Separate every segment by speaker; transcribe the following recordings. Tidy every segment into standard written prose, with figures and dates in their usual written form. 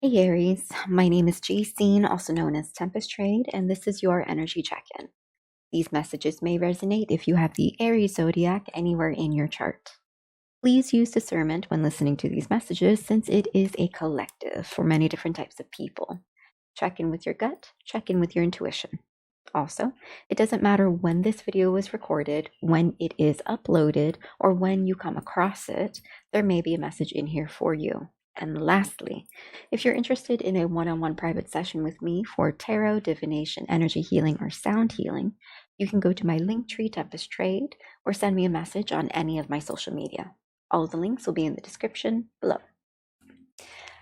Speaker 1: Hey Aries, my name is Jacene, also known as Tempest Trade, and this is your energy check-in. These messages may resonate if you have the Aries Zodiac anywhere in your chart. Please use discernment when listening to these messages since it is a collective for many different types of people. Check in with your gut, check in with your intuition. Also, it doesn't matter when this video was recorded, when it is uploaded, or when you come across it, there may be a message in here for you. And lastly, if you're interested in a one-on-one private session with me for tarot, divination, energy healing, or sound healing, you can go to my Linktree Tempest Trade or send me a message on any of my social media. All of the links will be in the description below.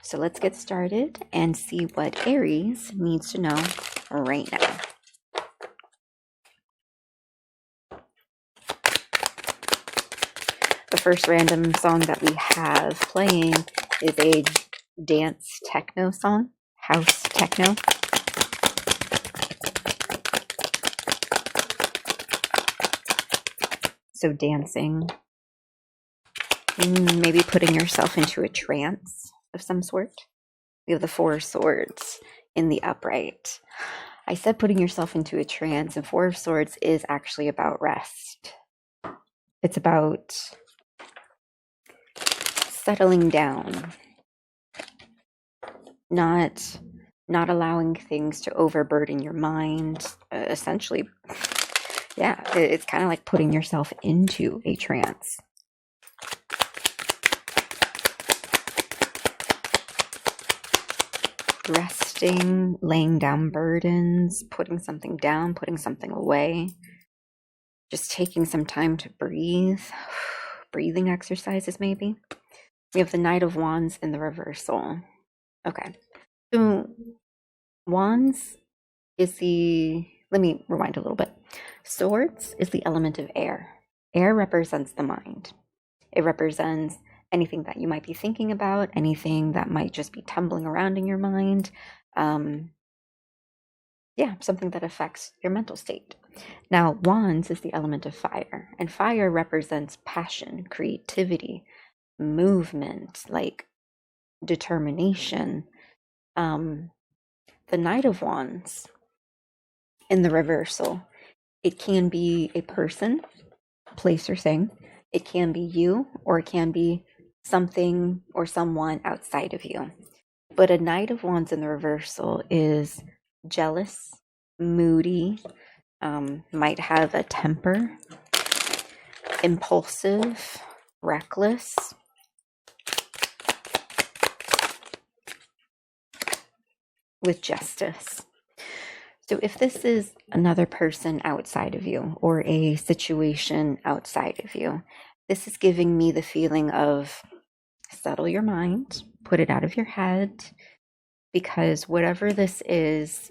Speaker 1: So let's get started and see what Aries needs to know right now. The first random song that we have playing is a dance techno song, house techno. So dancing, maybe putting yourself into a trance of some sort. We have the Four of Swords in the upright. I said putting yourself into a trance, and Four of Swords is actually about rest. It's about settling down, not allowing things to overburden your mind. Essentially, yeah, it's kind of like putting yourself into a trance. Resting, laying down burdens, putting something down, putting something away. Just taking some time to breathe. Breathing exercises, maybe. We have the Knight of Wands in the reversal. Okay. So, Wands is let me rewind a little bit. Swords is the element of air. Air represents the mind. It represents anything that you might be thinking about, anything that might just be tumbling around in your mind. Something that affects your mental state. Now, Wands is the element of fire, and fire represents passion, creativity, movement, like determination. The Knight of Wands in the reversal, it can be a person, place, or thing. It can be you, or it can be something or someone outside of you. But a Knight of Wands in the reversal is jealous, moody, might have a temper, impulsive, reckless. With justice. So if this is another person outside of you or a situation outside of you, this is giving me the feeling of settle your mind, put it out of your head, because whatever this is,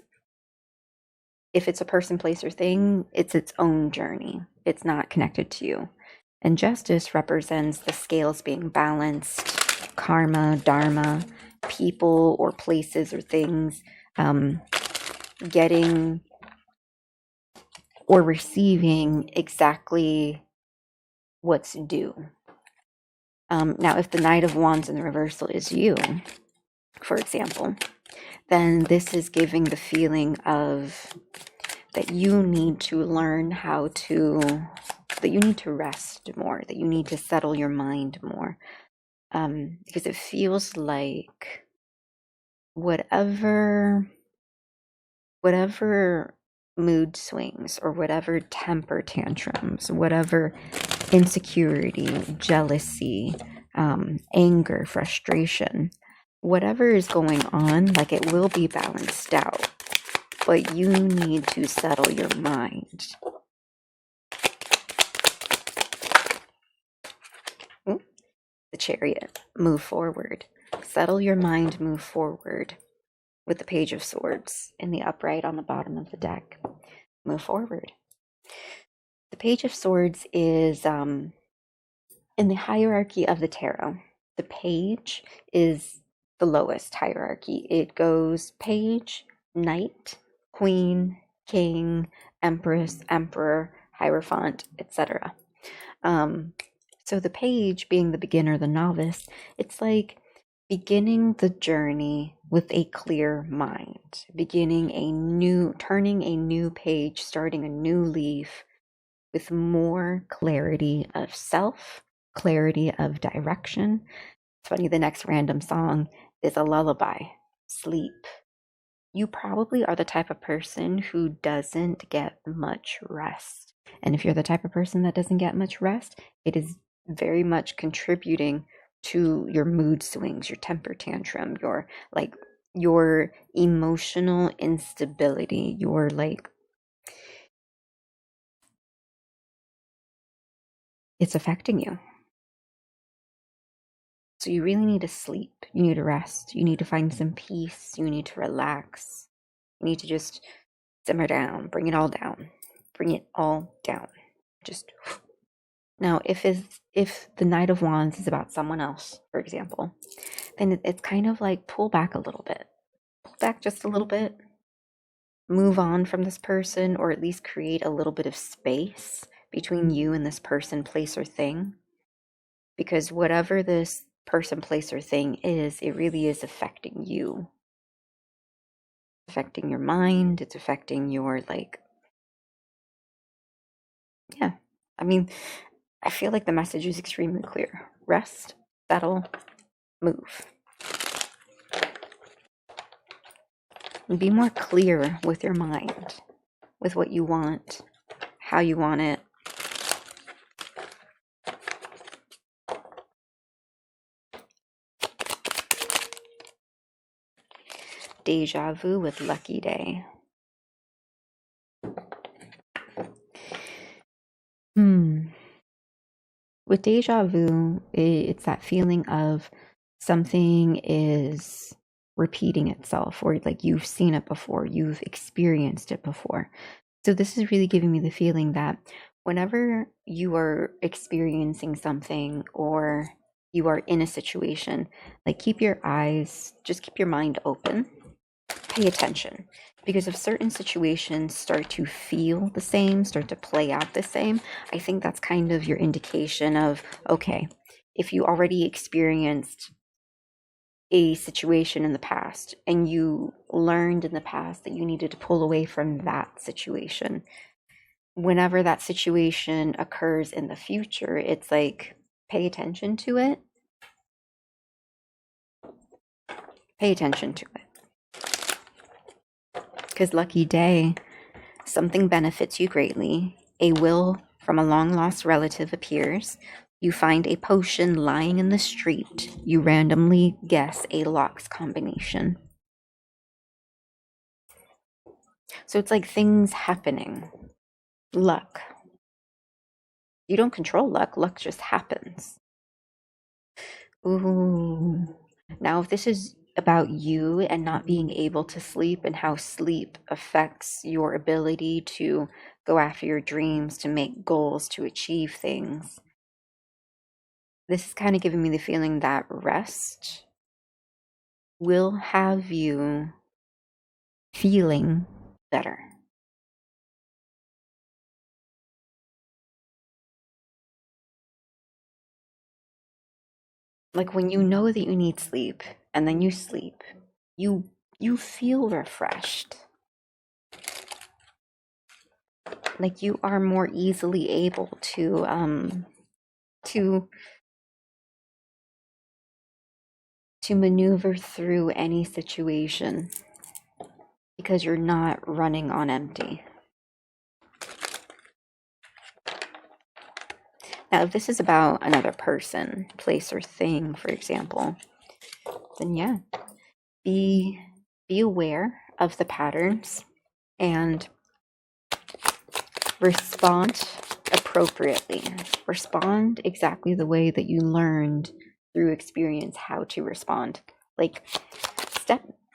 Speaker 1: if it's a person, place, or thing, it's its own journey. It's not connected to you. And justice represents the scales being balanced, karma, dharma, people or places or things getting or receiving exactly what's due. Now, if the Knight of Wands in the reversal is you, for example, then this is giving the feeling of that you need to learn that you need to rest more, that you need to settle your mind more. Because it feels like whatever mood swings or whatever temper tantrums, whatever insecurity, jealousy, anger, frustration, whatever is going on, like it will be balanced out, but you need to settle your mind. The Chariot, move forward. Settle your mind, move forward. With the Page of Swords in the upright on the bottom of the deck. Move forward. The Page of Swords is in the hierarchy of the tarot. The page is the lowest hierarchy. It goes page, knight, queen, king, empress, emperor, hierophant, etc. So the page being the beginner, the novice, it's like beginning the journey with a clear mind, turning a new page, starting a new leaf with more clarity of self, clarity of direction. It's funny, the next random song is a lullaby, sleep. You probably are the type of person who doesn't get much rest. And if you're the type of person that doesn't get much rest, it is very much contributing to your mood swings, your temper tantrum, your emotional instability, it's affecting you. So you really need to sleep. You need to rest. You need to find some peace. You need to relax. You need to just simmer down, bring it all down. Bring it all down. Just now, if the Knight of Wands is about someone else, for example, then it's kind of like pull back a little bit. Pull back just a little bit. Move on from this person, or at least create a little bit of space between you and this person, place, or thing. Because whatever this person, place, or thing is, it really is affecting you. Affecting your mind, it's affecting your yeah. I mean, I feel like the message is extremely clear. Rest, settle, move. And be more clear with your mind, with what you want, how you want it. Deja vu with lucky day. With deja vu, it's that feeling of something is repeating itself, or like you've seen it before, you've experienced it before. So this is really giving me the feeling that whenever you are experiencing something or you are in a situation, keep your mind open, pay attention. Because if certain situations start to feel the same, start to play out the same, I think that's kind of your indication of, okay, if you already experienced a situation in the past and you learned in the past that you needed to pull away from that situation, whenever that situation occurs in the future, it's like, pay attention to it. Pay attention to it. Because lucky day, something benefits you greatly. A will from a long-lost relative appears. You find a potion lying in the street. You randomly guess a locks combination. So it's like things happening. Luck. You don't control luck. Luck just happens. Ooh. Now, if this is about you and not being able to sleep and how sleep affects your ability to go after your dreams, to make goals, to achieve things, this is kind of giving me the feeling that rest will have you feeling better. Like when you know that you need sleep and then you sleep, you feel refreshed. Like you are more easily able to maneuver through any situation because you're not running on empty. Now, if this is about another person, place, or thing, for example, then yeah, be aware of the patterns and respond appropriately. Respond exactly the way that you learned through experience how to respond. Like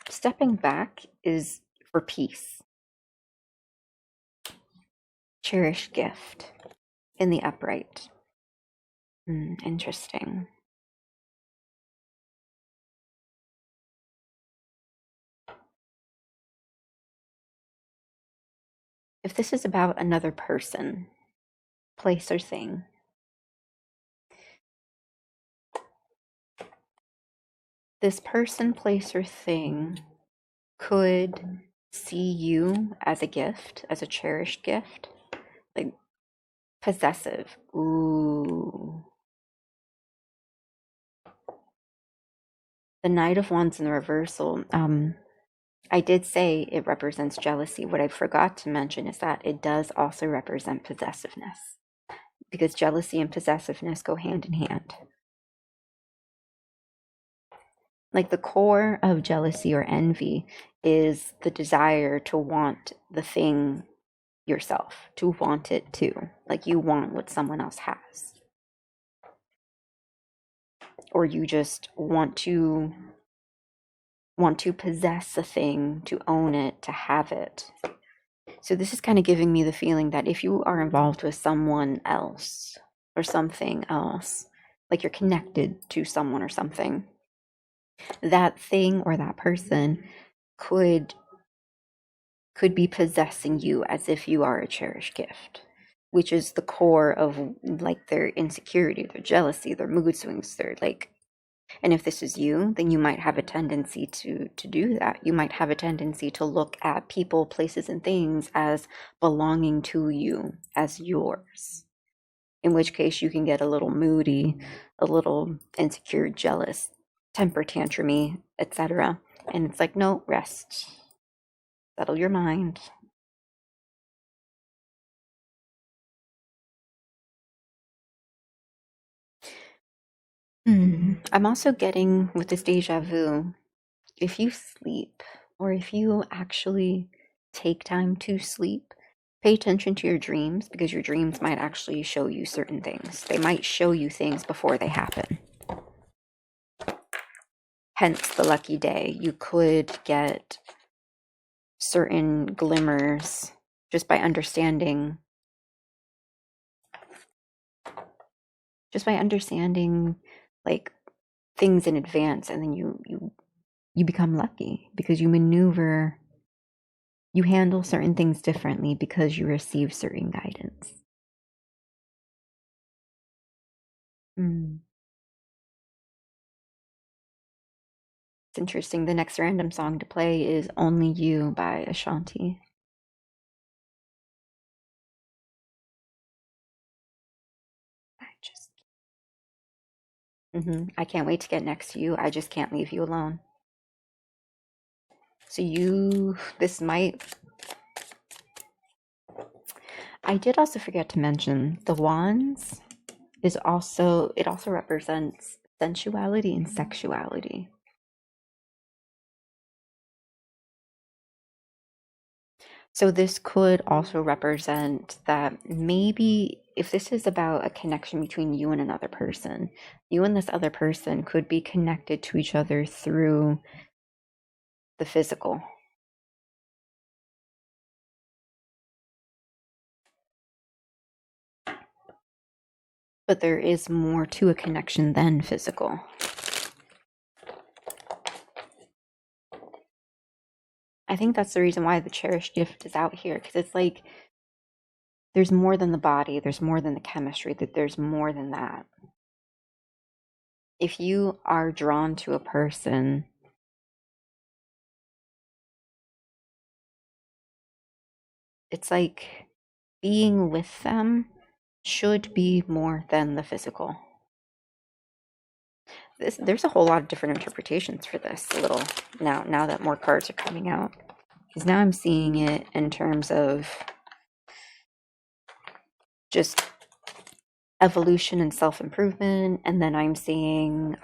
Speaker 1: stepping back is for peace. Cherished gift in the upright. Interesting. If this is about another person, place, or thing, this person, place, or thing could see you as a gift, as a cherished gift, like possessive. Ooh. The Knight of Wands in the reversal. I did say it represents jealousy. What I forgot to mention is that it does also represent possessiveness, because jealousy and possessiveness go hand in hand. Like the core of jealousy or envy is the desire to want the thing yourself, to want it too. Like you want what someone else has. Or you just want to possess a thing, to own it, to have it. So this is kind of giving me the feeling that if you are involved with someone else or something else, like you're connected to someone or something, that thing or that person could be possessing you as if you are a cherished gift, which is the core of like their insecurity, their jealousy, their mood swings, their like. And if this is you, then you might have a tendency to do that. You might have a tendency to look at people, places, and things as belonging to you, as yours. In which case you can get a little moody, a little insecure, jealous, temper tantrumy, etc. And it's like, no, rest. Settle your mind. I'm also getting with this deja vu, if you sleep or if you actually take time to sleep, pay attention to your dreams, because your dreams might actually show you certain things. They might show you things before they happen. Hence the lucky day. You could get certain glimmers just by understanding like things in advance, and then you become lucky because you handle certain things differently because you receive certain guidance. It's interesting. The next random song to play is Only You by Ashanti. I can't wait to get next to you. I just can't leave you alone. So I did also forget to mention the wands it also represents sensuality and sexuality. So this could also represent that maybe if this is about a connection between you and another person, you and this other person could be connected to each other through the physical. But there is more to a connection than physical. I think that's the reason why the cherished gift is out here, because it's like there's more than the body, there's more than the chemistry, that there's more than that. If you are drawn to a person, it's like being with them should be more than the physical. There's a whole lot of different interpretations for this. Now that more cards are coming out, because now I'm seeing it in terms of just evolution and self-improvement, and then I'm seeing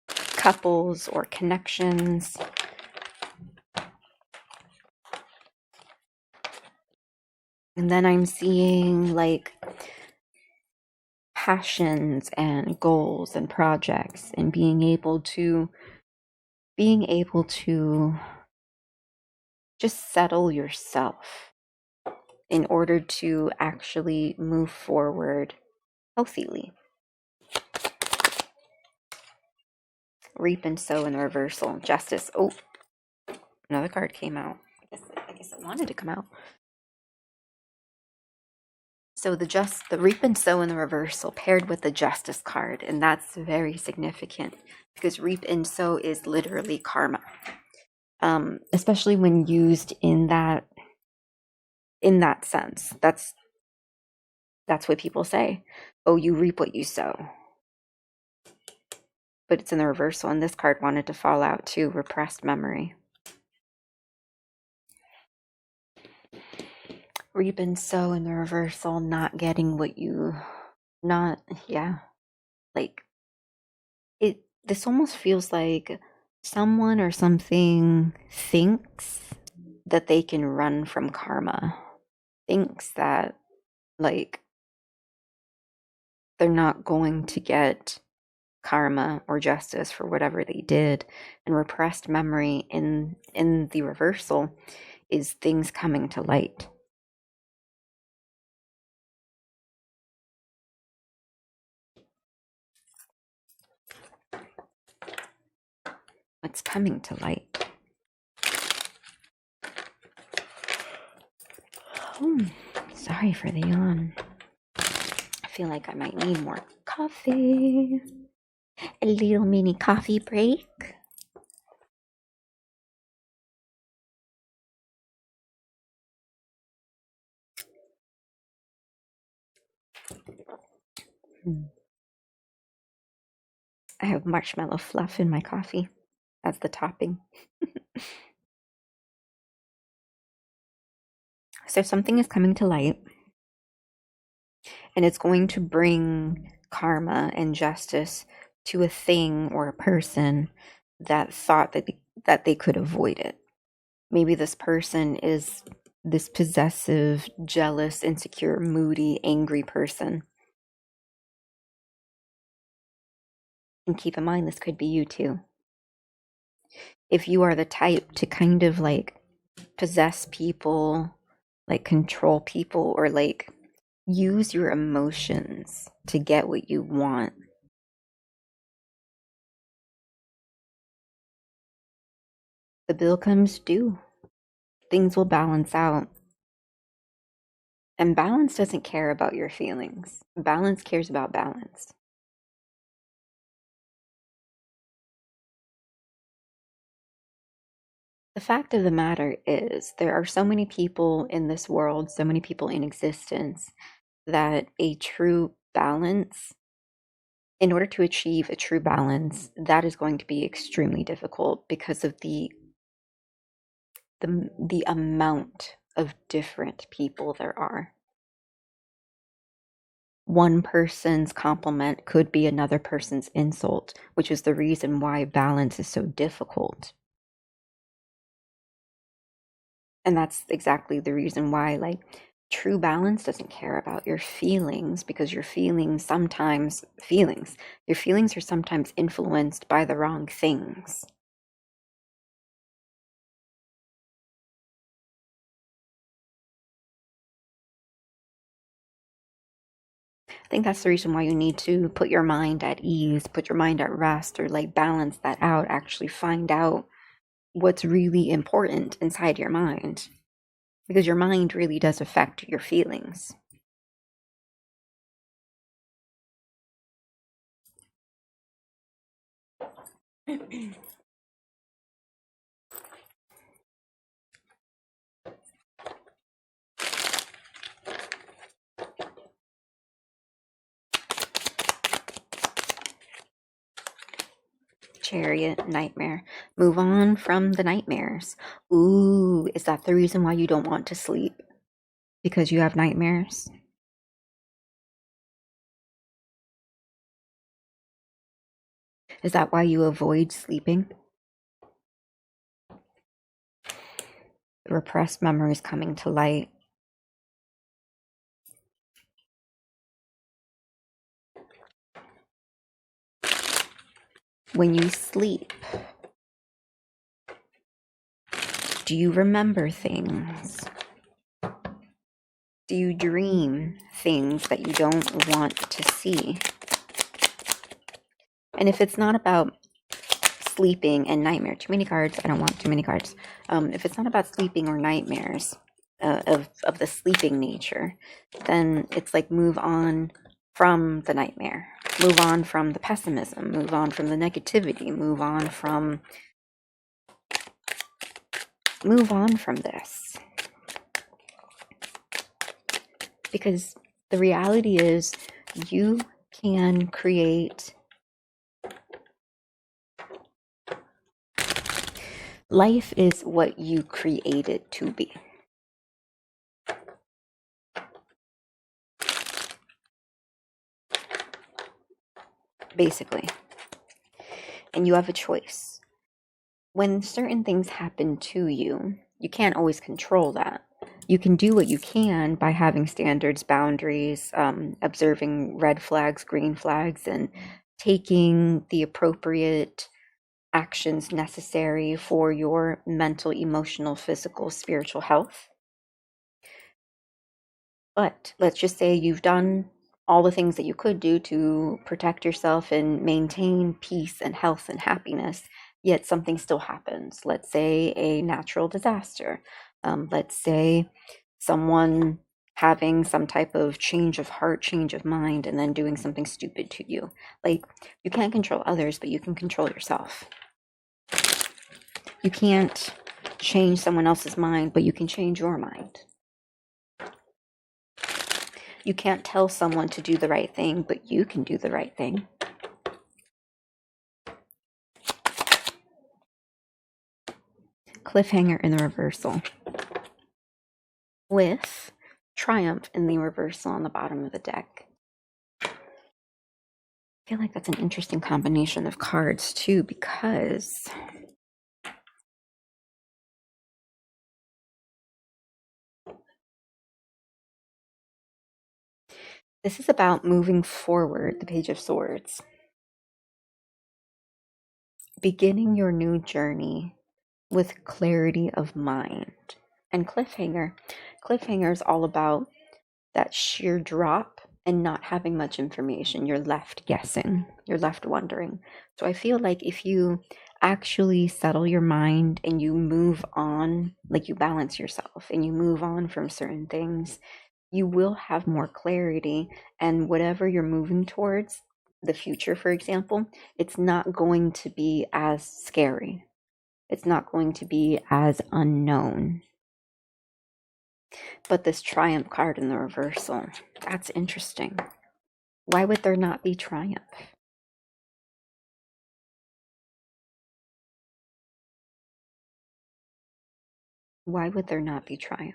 Speaker 1: couples or connections. And then I'm seeing like passions and goals and projects, and being able to just settle yourself in order to actually move forward healthily. Reap and sow in the reversal. Justice. Oh, another card came out. I guess it wanted to come out. So the reap and sow in the reversal paired with the justice card, and that's very significant because reap and sow is literally karma. Especially when used in that sense. That's what people say. Oh, you reap what you sow. But it's in the reversal, and this card wanted to fall out too, repressed memory. Reap and sow in the reversal, not getting what you like it. This almost feels like someone or something thinks that they can run from karma, thinks that like they're not going to get karma or justice for whatever they did. And repressed memory in the reversal is things coming to light. What's coming to light? Sorry for the yawn. I feel like I might need more coffee. A little mini coffee break. I have marshmallow fluff in my coffee as the topping. So something is coming to light, and it's going to bring karma and justice to a thing or a person that thought that they could avoid it. Maybe this person is this possessive, jealous, insecure, moody, angry person. And keep in mind, this could be you too. If you are the type to kind of like possess people, like control people, or like use your emotions to get what you want, the bill comes due. Things will balance out. And balance doesn't care about your feelings. Balance cares about balance. The fact of the matter is, there are so many people in this world, so many people in existence, that a true balance, in order to achieve a true balance, that is going to be extremely difficult because of the amount of different people there are. One person's compliment could be another person's insult, which is the reason why balance is so difficult. And that's exactly the reason why, like, true balance doesn't care about your feelings, because your feelings are sometimes influenced by the wrong things. I think that's the reason why you need to put your mind at ease, put your mind at rest, or like balance that out, actually find out what's really important inside your mind. Because your mind really does affect your feelings. Chariot, nightmare. Move on from the nightmares. Ooh, is that the reason why you don't want to sleep? Because you have nightmares? Is that why you avoid sleeping? Repressed memories coming to light. When you sleep, do you remember things? Do you dream things that you don't want to see? And if it's not about sleeping and nightmare, too many cards, I don't want too many cards. If it's not about sleeping or nightmares, of the sleeping nature, then it's like move on from the nightmare, move on from the pessimism, move on from the negativity, move on from this. Because the reality is you can create life is what you create it to be. Basically. And you have a choice. When certain things happen to you, you can't always control that. You can do what you can by having standards, boundaries, observing red flags, green flags, and taking the appropriate actions necessary for your mental, emotional, physical, spiritual health. But let's just say you've done all the things that you could do to protect yourself and maintain peace and health and happiness, yet something still happens. Let's say a natural disaster. Let's say someone having some type of change of heart, change of mind, and then doing something stupid to you. Like, you can't control others, but you can control yourself. You can't change someone else's mind, but you can change your mind. You can't tell someone to do the right thing, but you can do the right thing. Cliffhanger in the reversal. With Triumph in the reversal on the bottom of the deck. I feel like that's an interesting combination of cards too, because this is about moving forward, the Page of Swords. Beginning your new journey with clarity of mind. And Cliffhanger is all about that sheer drop and not having much information. You're left guessing. You're left wondering. So I feel like if you actually settle your mind and you move on, like you balance yourself and you move on from certain things, you will have more clarity, and whatever you're moving towards, the future, for example, it's not going to be as scary. It's not going to be as unknown. But this Triumph card in the reversal, that's interesting. Why would there not be Triumph? Why would there not be Triumph?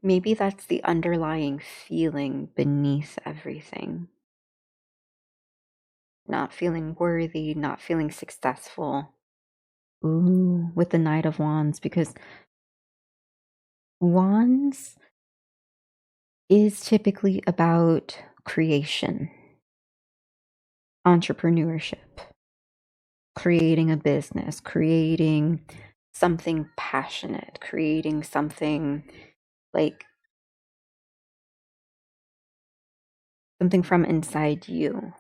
Speaker 1: Maybe that's the underlying feeling beneath everything. Not feeling worthy, not feeling successful. Ooh, with the Knight of Wands, because Wands is typically about creation, entrepreneurship, creating a business, creating something passionate, creating something like something from inside you.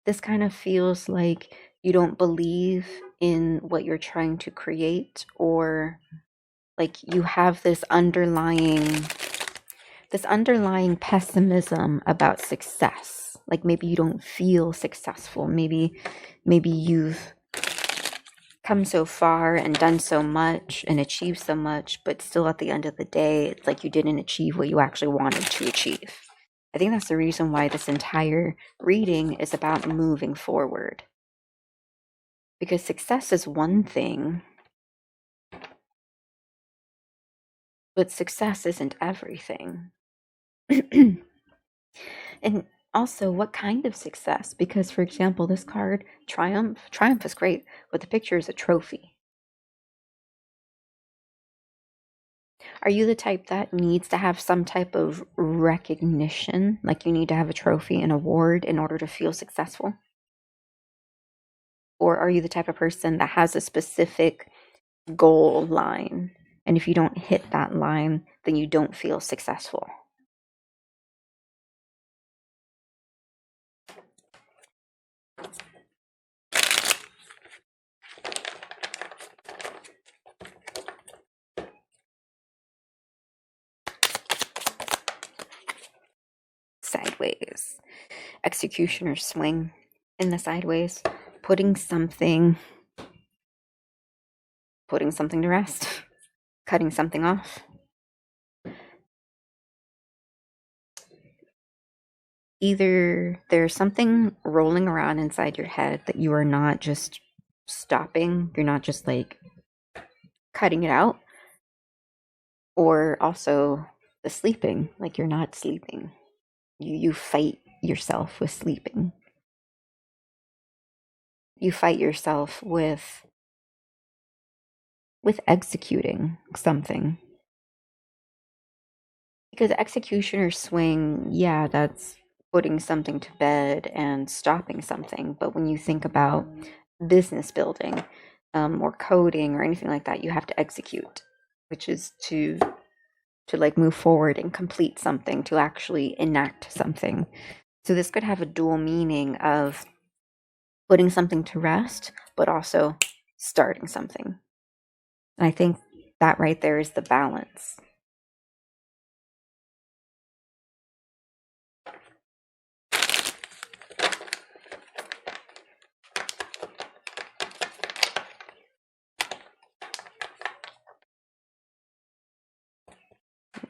Speaker 1: This kind of feels like you don't believe in what you're trying to create, or like you have this underlying pessimism about success. Like maybe you don't feel successful. Maybe you've come so far and done so much and achieved so much, but still at the end of the day, it's like you didn't achieve what you actually wanted to achieve. I think that's the reason why this entire reading is about moving forward. Because success is one thing, but success isn't everything. And also, what kind of success? Because, for example, this card, Triumph is great, but the picture is a trophy. Are you the type that needs to have some type of recognition? Like you need to have a trophy, an award in order to feel successful? Or are you the type of person that has a specific goal line, and if you don't hit that line, then you don't feel successful? sideways. Executioner swing in the sideways, putting something to rest, cutting something off. Either there's something rolling around inside your head that you are not just stopping, you're not just like cutting it out, or also the sleeping, like you're not sleeping. You fight yourself with sleeping. You fight yourself with executing something. Because executioner swing, yeah, that's putting something to bed and stopping something. But when you think about business building or coding or anything like that, you have to execute, which is to like move forward and complete something, to actually enact something. So this could have a dual meaning of putting something to rest, but also starting something. And I think that right there is the balance.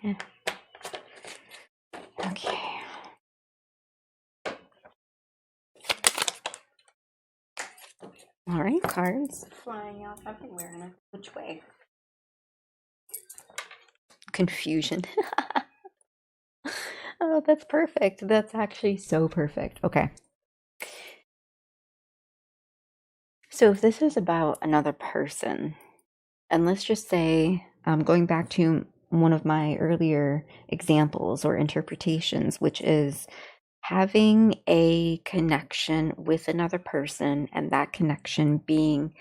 Speaker 1: Yeah. Okay. All right, cards flying out everywhere. In which way? Confusion. Oh, that's perfect. That's actually so perfect. Okay. So if this is about another person, and let's just say, going back to one of my earlier examples or interpretations, which is having a connection with another person and that connection being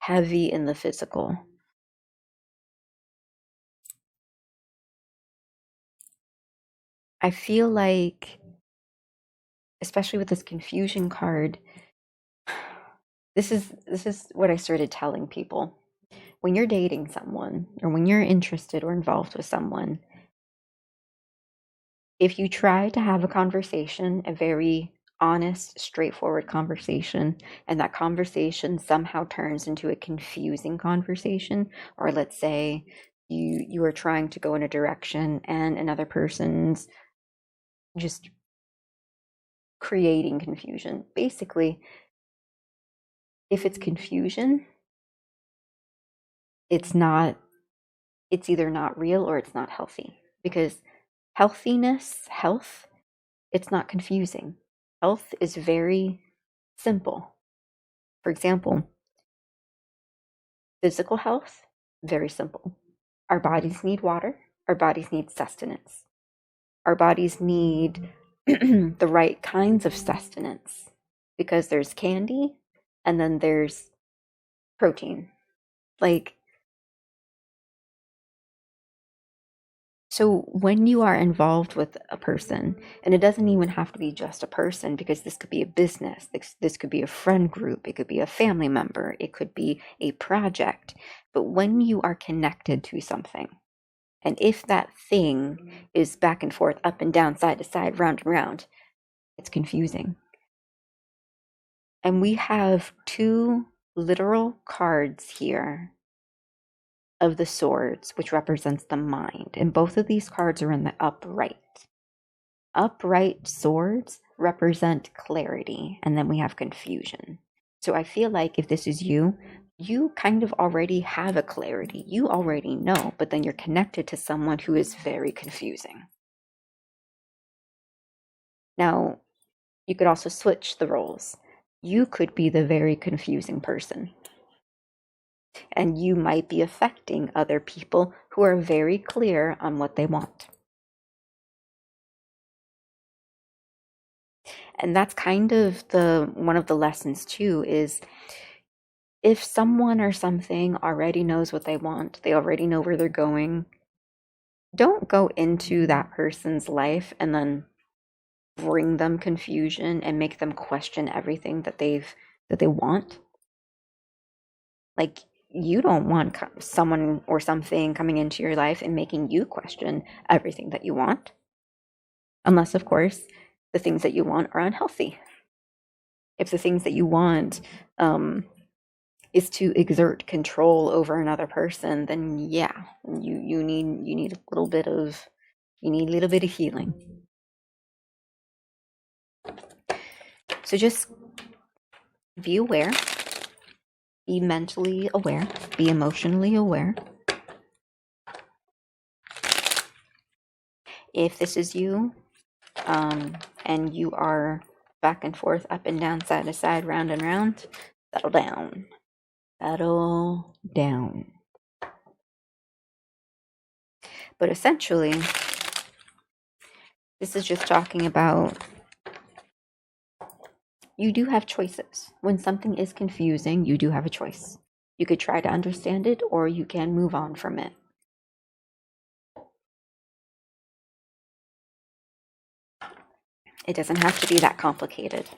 Speaker 1: heavy in the physical. I feel like, especially with this confusion card, this is what I started telling people. When you're dating someone, or when you're interested or involved with someone, if you try to have a conversation, a very honest, straightforward conversation, and that conversation somehow turns into a confusing conversation, or let's say you are trying to go in a direction and another person's just creating confusion. Basically, if it's confusion, it's either not real or it's not healthy. Because health, it's not confusing. Health is very simple. For example, physical health, very simple. Our bodies need water. Our bodies need sustenance. Our bodies need the right kinds of sustenance, because there's candy and then there's protein. Like, so when you are involved with a person, and it doesn't even have to be just a person, because this could be a business, this could be a friend group, it could be a family member, it could be a project. But when you are connected to something, and if that thing is back and forth, up and down, side to side, round and round, it's confusing. And we have two literal cards here of the swords, which represents the mind. And both of these cards are in the upright. Upright swords represent clarity, and then we have confusion. So I feel like if this is you kind of already have a clarity. You already know, but then you're connected to someone who is very confusing. Now, you could also switch the roles. You could be the very confusing person. And you might be affecting other people who are very clear on what they want. And that's kind of one of the lessons too, is if someone or something already knows what they want, they already know where they're going, don't go into that person's life and then bring them confusion and make them question everything that they want. Like, you don't want someone or something coming into your life and making you question everything that you want. Unless, of course, the things that you want are unhealthy. If the things that you want is to exert control over another person, then yeah, you need a little bit of healing. So just be aware, be mentally aware, be emotionally aware. If this is you, and you are back and forth, up and down, side to side, round and round, settle down. Settle down. But essentially, this is just talking about you do have choices. When something is confusing, you do have a choice. You could try to understand it, or you can move on from it. It doesn't have to be that complicated.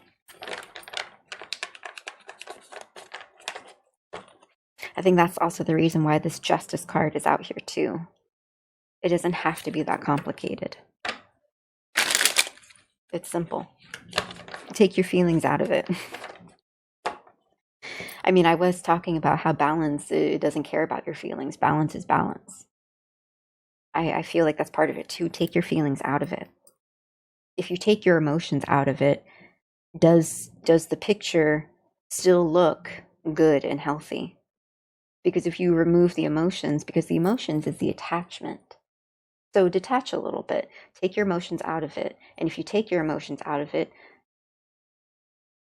Speaker 1: I think that's also the reason why this Justice card is out here too. It doesn't have to be that complicated. It's simple. Take your feelings out of it. I mean, I was talking about how balance, it doesn't care about your feelings. Balance is balance. I feel like that's part of it too. Take your feelings out of it. If you take your emotions out of it, does the picture still look good and healthy? Because if you remove the emotions, because the emotions is the attachment. So detach a little bit. Take your emotions out of it. And if you take your emotions out of it,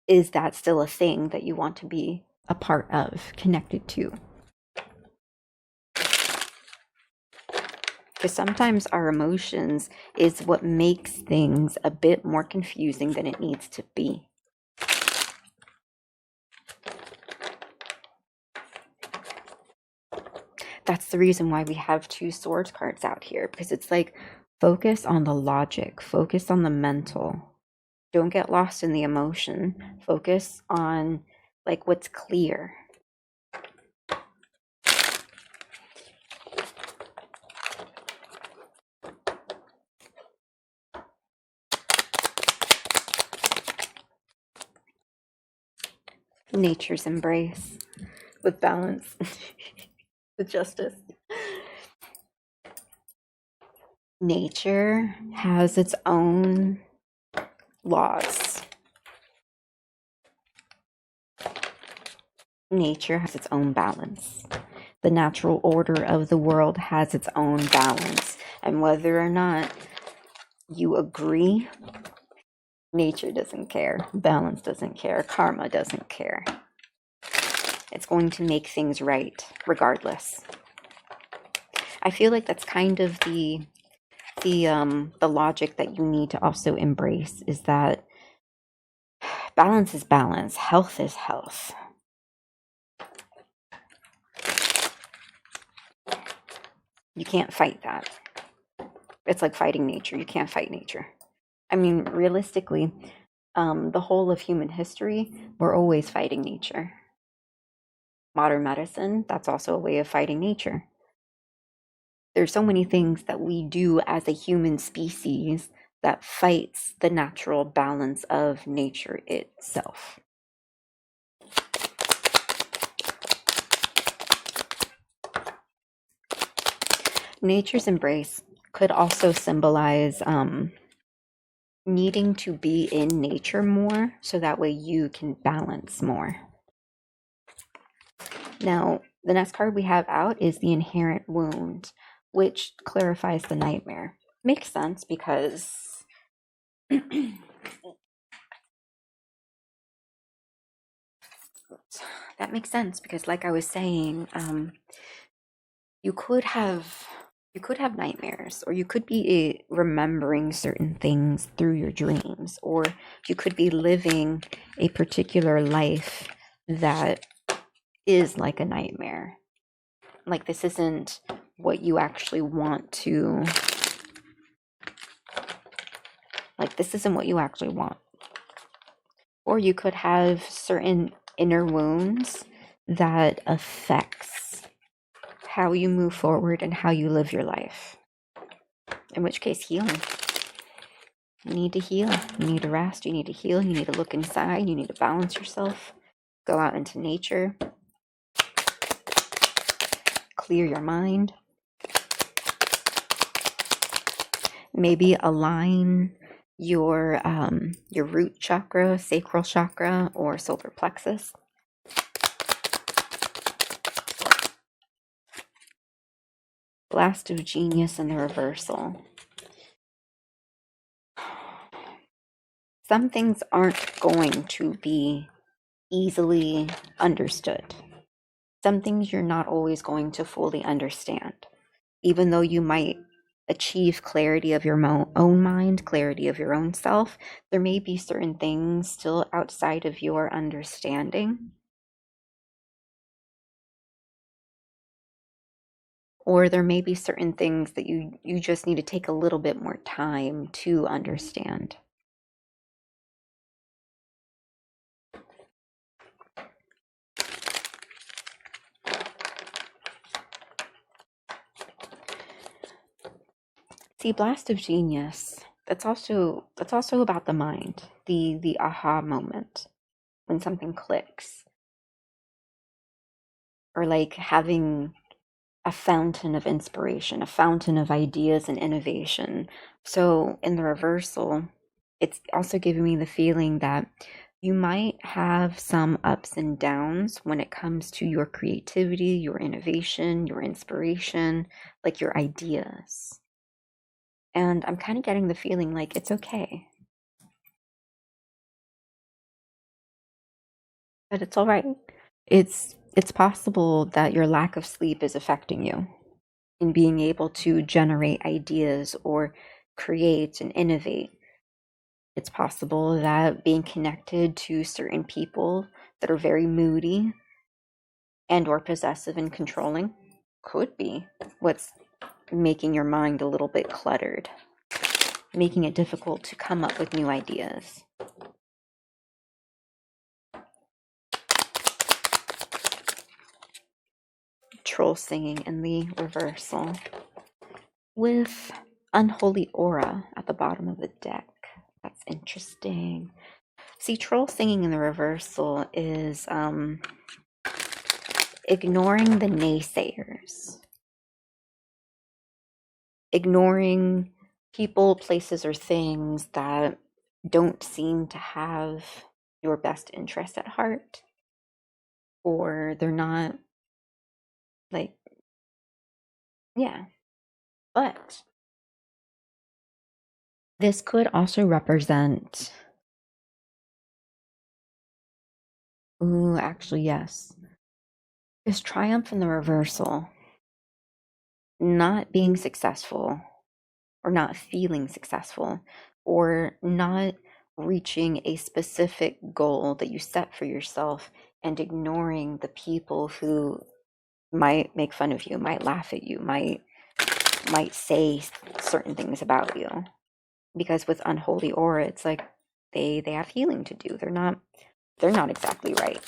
Speaker 1: is that still a thing that you want to be a part of, connected to? Because sometimes our emotions is what makes things a bit more confusing than it needs to be. That's the reason why we have 2 swords cards out here, because it's like, focus on the logic, focus on the mental. Don't get lost in the emotion. Focus on like what's clear. Nature's embrace with balance, with justice. Nature has its own laws. Nature has its own balance. The natural order of the world has its own balance. And whether or not you agree, nature doesn't care. Balance doesn't care. Karma doesn't care. It's going to make things right regardless. I feel like that's kind of the logic that you need to also embrace, is that balance is balance, health is health. You can't fight that. It's like fighting nature. You can't fight nature. I mean, realistically, the whole of human history, we're always fighting nature. Modern medicine, that's also a way of fighting nature. There's so many things that we do as a human species that fights the natural balance of nature itself. Nature's embrace could also symbolize needing to be in nature more, so that way you can balance more. Now, the next card we have out is the Inherent Wound, which clarifies the nightmare. Makes sense because that makes sense because, like I was saying, you could have nightmares, or you could be remembering certain things through your dreams, or you could be living a particular life that is like a nightmare. Like, this isn't what you actually want to, this isn't what you actually want. Or you could have certain inner wounds that affects how you move forward and how you live your life. In which case, healing. You need to heal. You need to rest. You need to heal. You need to look inside. You need to balance yourself. Go out into nature. Clear your mind. Maybe align your root chakra, sacral chakra, or solar plexus. Blast of genius in the reversal. Some things aren't going to be easily understood. Some things you're not always going to fully understand. Even though you might achieve clarity of your own mind, clarity of your own self, there may be certain things still outside of your understanding. Or there may be certain things that you just need to take a little bit more time to understand. See, blast of genius, that's also about the mind, the aha moment, when something clicks. Or like having a fountain of inspiration, a fountain of ideas and innovation. So in the reversal, it's also giving me the feeling that you might have some ups and downs when it comes to your creativity, your innovation, your inspiration, like your ideas. And I'm kind of getting the feeling like it's okay. But it's all right. It's possible that your lack of sleep is affecting you in being able to generate ideas or create and innovate. It's possible that being connected to certain people that are very moody and or possessive and controlling could be what's making your mind a little bit cluttered, making it difficult to come up with new ideas. Troll singing in the reversal with unholy aura at the bottom of the deck. That's interesting. See, troll singing in the reversal is ignoring the naysayers, ignoring people, places, or things that don't seem to have your best interest at heart, or they're not like, yeah. But this could also represent, actually, yes, this triumph in the reversal, not being successful or not feeling successful or not reaching a specific goal that you set for yourself and ignoring the people who might make fun of you, might laugh at you, might say certain things about you. Because with unholy aura, it's like they have healing to do. They're not exactly right.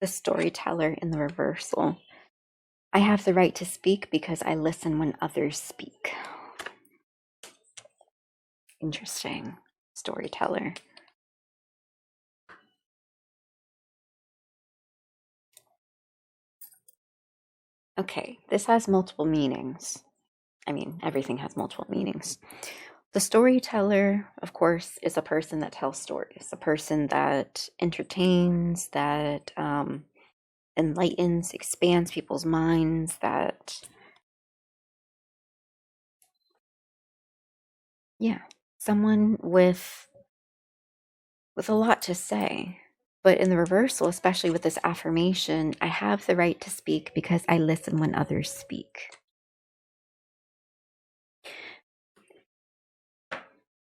Speaker 1: The storyteller in the reversal. I have the right to speak because I listen when others speak. Interesting. Storyteller. Okay, this has multiple meanings. I mean, everything has multiple meanings. The storyteller, of course, is a person that tells stories, a person that entertains, that enlightens, expands people's minds, that, yeah, someone with a lot to say. But in the reversal, especially with this affirmation, I have the right to speak because I listen when others speak.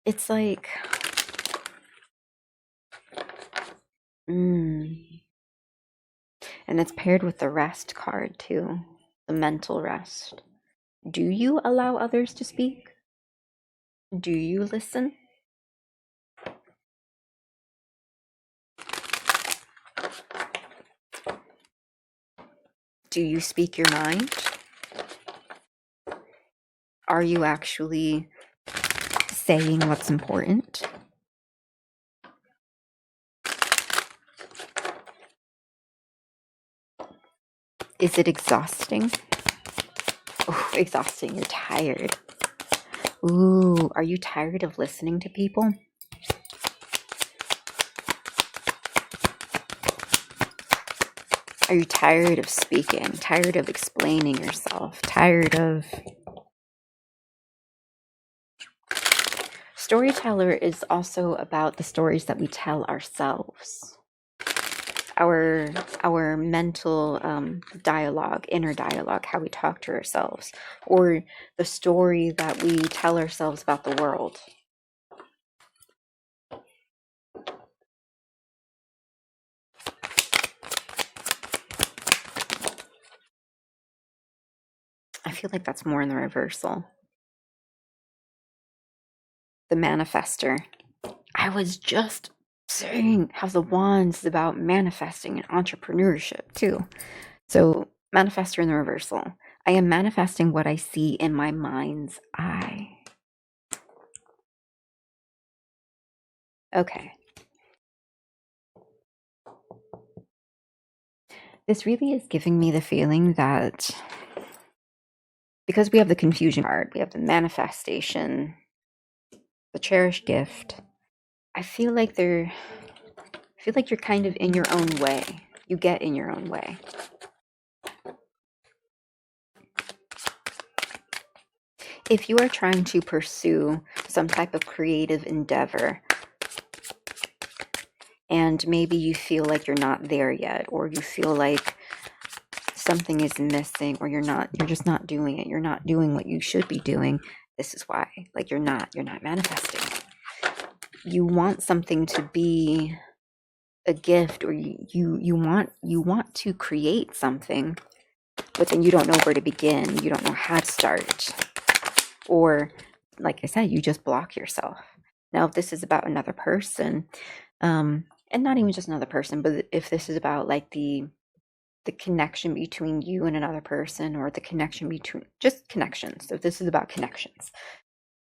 Speaker 1: It's like, and it's paired with the rest card too, the mental rest. Do you allow others to speak? Do you listen? Do you speak your mind? Are you actually saying what's important? Is it exhausting? Oh, exhausting. You're tired. Ooh, are you tired of listening to people? Are you tired of speaking? Tired of explaining yourself? Tired of... Storyteller is also about the stories that we tell ourselves. Our mental dialogue, inner dialogue, how we talk to ourselves, or the story that we tell ourselves about the world. I feel like that's more in the reversal. The manifester. I was just saying how the Wands is about manifesting and entrepreneurship too. So, manifester in the reversal. I am manifesting what I see in my mind's eye. Okay. This really is giving me the feeling that because we have the confusion card, we have the manifestation, the cherished gift, I feel like you're kind of in your own way. You get in your own way. If you are trying to pursue some type of creative endeavor, and maybe you feel like you're not there yet, or you feel like something is missing, or you're just not doing it, you're not doing what you should be doing, this is why. Like you're not manifesting. You want something to be a gift, or you want to create something, but then you don't know where to begin, you don't know how to start, or like I said, you just block yourself. Now if this is about another person, and not even just another person, but if this is about like the connection between you and another person, or the connection between just connections, if this is about connections,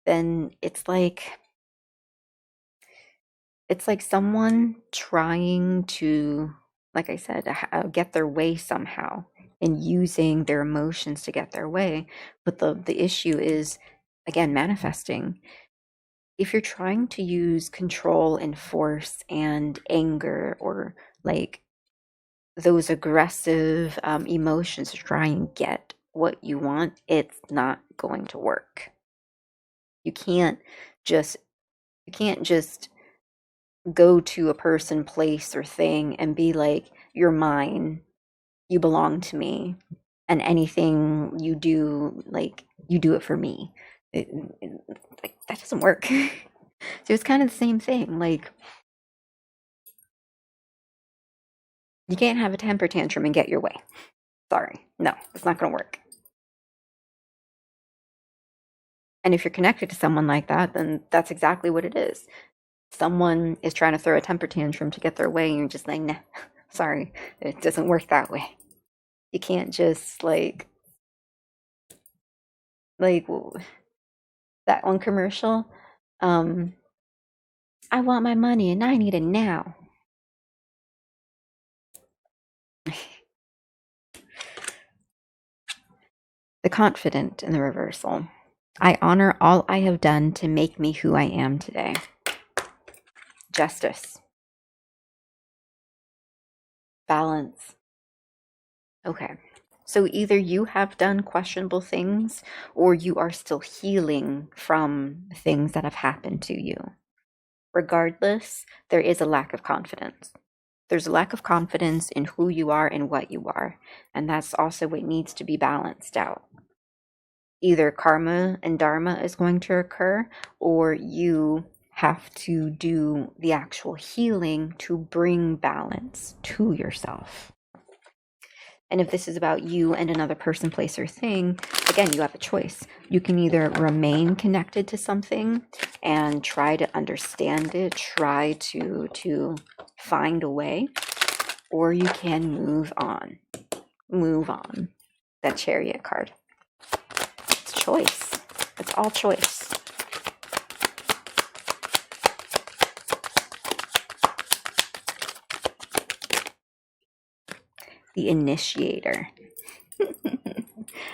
Speaker 1: then it's like someone trying to, like I said, get their way somehow, and using their emotions to get their way. But the issue is, again, manifesting. If you're trying to use control and force and anger, or like those aggressive emotions to try and get what you want, it's not going to work. You can't just go to a person, place, or thing and be like, you're mine, you belong to me, and anything you do, like, you do it for me. Like, that doesn't work. So it's kind of the same thing. Like, you can't have a temper tantrum and get your way. Sorry. No, it's not going to work. And if you're connected to someone like that, then that's exactly what it is. Someone is trying to throw a temper tantrum to get their way, and you're just like, nah, sorry, it doesn't work that way. You can't just like that one commercial, I want my money and I need it now. The confident in the reversal. I honor all I have done to make me who I am today. Justice. Balance. Okay. So either you have done questionable things, or you are still healing from things that have happened to you. Regardless, there is a lack of confidence. There's a lack of confidence in who you are and what you are. And that's also what needs to be balanced out. either karma and dharma is going to occur, or you have to do the actual healing to bring balance to yourself. And if this is about you and another person, place, or thing, again, you have a choice. You can either remain connected to something and try to understand it, try to find a way, or you can move on. Move on. That Chariot card. It's choice. It's all choice. The Initiator.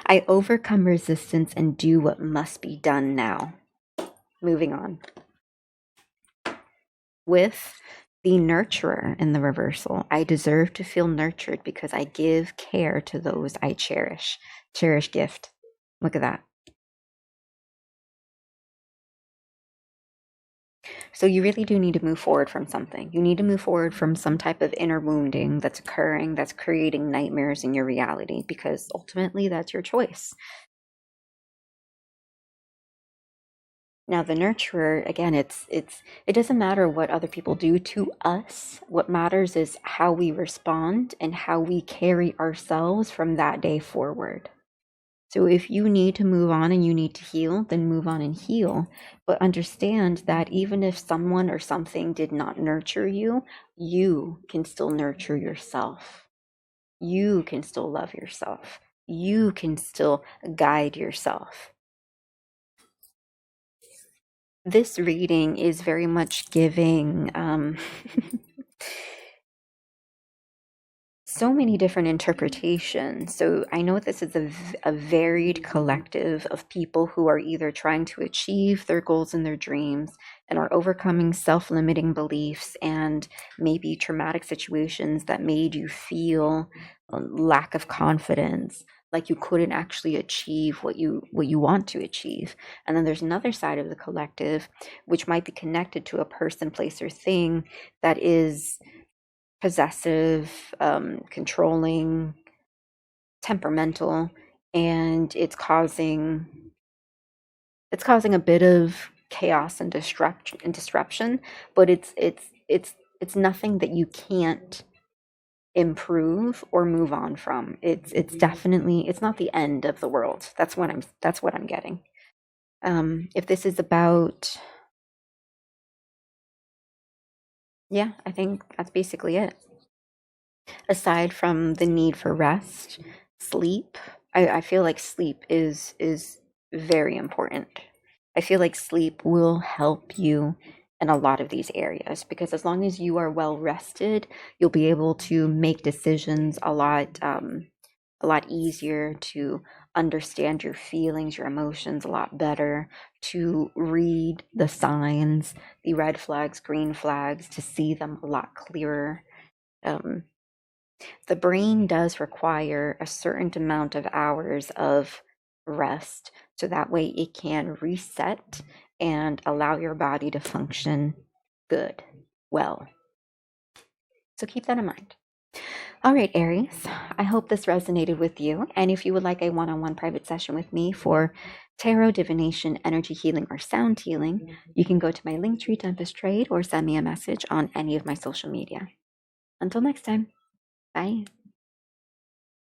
Speaker 1: I overcome resistance and do what must be done now. Moving on. With the Nurturer in the reversal, I deserve to feel nurtured because I give care to those I cherish. Cherish gift. Look at that. So you really do need to move forward from something. You need to move forward from some type of inner wounding that's occurring, that's creating nightmares in your reality, because ultimately that's your choice. Now the Nurturer, again, it doesn't matter what other people do to us. What matters is how we respond and how we carry ourselves from that day forward. So if you need to move on and you need to heal, then move on and heal. But understand that even if someone or something did not nurture you, you can still nurture yourself. You can still love yourself. You can still guide yourself. This reading is very much giving so many different interpretations. So I know this is a varied collective of people who are either trying to achieve their goals and their dreams and are overcoming self-limiting beliefs and maybe traumatic situations that made you feel a lack of confidence, like you couldn't actually achieve what you want to achieve. And then there's another side of the collective, which might be connected to a person, place, or thing that is possessive, controlling, temperamental, and it's causing a bit of chaos and disruption, but it's nothing that you can't improve or move on from. It's definitely, it's not the end of the world. That's what I'm getting. If this is about, yeah, I think that's basically it. Aside from the need for rest, sleep, I feel like sleep is very important. I feel like sleep will help you in a lot of these areas, because as long as you are well rested, you'll be able to make decisions a lot easier, to understand your feelings, your emotions a lot better, to read the signs, the red flags, green flags, to see them a lot clearer. The brain does require a certain amount of hours of rest, so that way it can reset and allow your body to function good, well. So keep that in mind. All right, Aries, I hope this resonated with you. And if you would like a one-on-one private session with me for tarot, divination, energy healing, or sound healing, you can go to my Linktree Tempest Trade or send me a message on any of my social media. Until next time, bye.